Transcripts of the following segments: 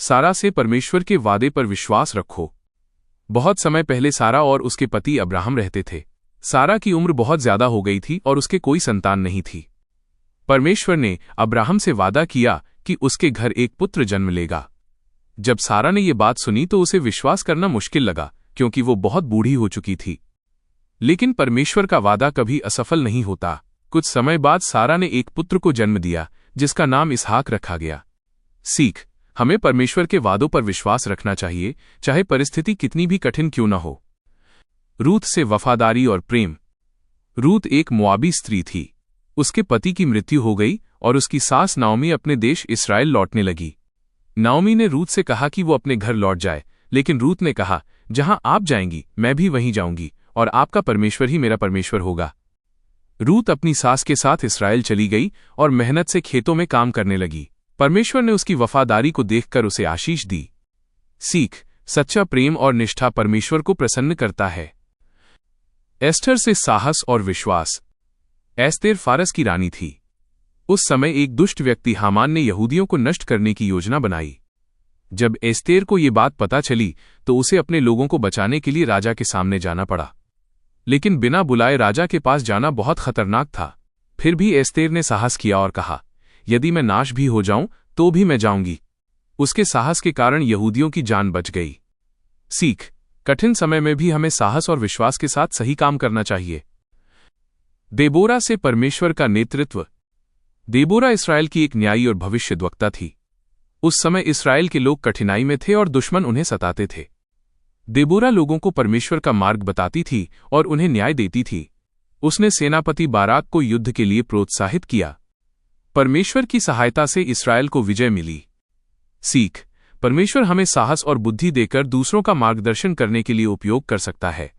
सारा से परमेश्वर के वादे पर विश्वास रखो। बहुत समय पहले सारा और उसके पति अब्राहम रहते थे। सारा की उम्र बहुत ज्यादा हो गई थी और उसके कोई संतान नहीं थी। परमेश्वर ने अब्राहम से वादा किया कि उसके घर एक पुत्र जन्म लेगा। जब सारा ने ये बात सुनी तो उसे विश्वास करना मुश्किल लगा, क्योंकि वो बहुत बूढ़ी हो चुकी थी। लेकिन परमेश्वर का वादा कभी असफल नहीं होता। कुछ समय बाद सारा ने एक पुत्र को जन्म दिया, जिसका नाम इसहाक रखा गया। सीख: हमें परमेश्वर के वादों पर विश्वास रखना चाहिए, चाहे परिस्थिति कितनी भी कठिन क्यों न हो। रूत से वफादारी और प्रेम। रूत एक मोआबी स्त्री थी। उसके पति की मृत्यु हो गई और उसकी सास नाओमी अपने देश इस्राएल लौटने लगी। नाओमी ने रूत से कहा कि वो अपने घर लौट जाए, लेकिन रूत ने कहा, जहां आप जाएंगी मैं भी वहीं जाऊंगी, और आपका परमेश्वर ही मेरा परमेश्वर होगा। रूत अपनी सास के साथ इस्राएल चली गई और मेहनत से खेतों में काम करने लगी। परमेश्वर ने उसकी वफादारी को देखकर उसे आशीष दी। सीख: सच्चा प्रेम और निष्ठा परमेश्वर को प्रसन्न करता है। एस्टर से साहस और विश्वास। एस्तेर फारस की रानी थी। उस समय एक दुष्ट व्यक्ति हामान ने यहूदियों को नष्ट करने की योजना बनाई। जब एस्तेर को ये बात पता चली तो उसे अपने लोगों को बचाने के लिए राजा के सामने जाना पड़ा। लेकिन बिना बुलाए राजा के पास जाना बहुत खतरनाक था। फिर भी एस्तेर ने साहस किया और कहा, यदि मैं नाश भी हो जाऊं तो भी मैं जाऊंगी। उसके साहस के कारण यहूदियों की जान बच गई। सीख: कठिन समय में भी हमें साहस और विश्वास के साथ सही काम करना चाहिए। देबोरा से परमेश्वर का नेतृत्व। देबोरा इस्राएल की एक न्यायी और भविष्यद्वक्ता थी। उस समय इस्राएल के लोग कठिनाई में थे और दुश्मन उन्हें सताते थे। देबोरा लोगों को परमेश्वर का मार्ग बताती थी और उन्हें न्याय देती थी। उसने सेनापति बाराक को युद्ध के लिए प्रोत्साहित किया। परमेश्वर की सहायता से इस्राएल को विजय मिली। सीख: परमेश्वर हमें साहस और बुद्धि देकर दूसरों का मार्गदर्शन करने के लिए उपयोग कर सकता है।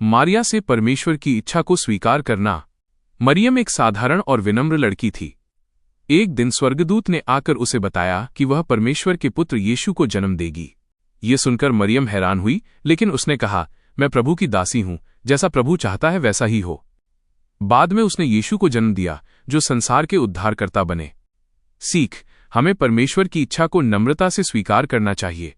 मारिया से परमेश्वर की इच्छा को स्वीकार करना। मरियम एक साधारण और विनम्र लड़की थी। एक दिन स्वर्गदूत ने आकर उसे बताया कि वह परमेश्वर के पुत्र यीशु को जन्म देगी। ये सुनकर मरियम हैरान हुई, लेकिन उसने कहा, मैं प्रभु की दासी हूं, जैसा प्रभु चाहता है वैसा ही हो। बाद में उसने यीशु को जन्म दिया, जो संसार के उद्धारकर्ता बने। सीख: हमें परमेश्वर की इच्छा को नम्रता से स्वीकार करना चाहिए।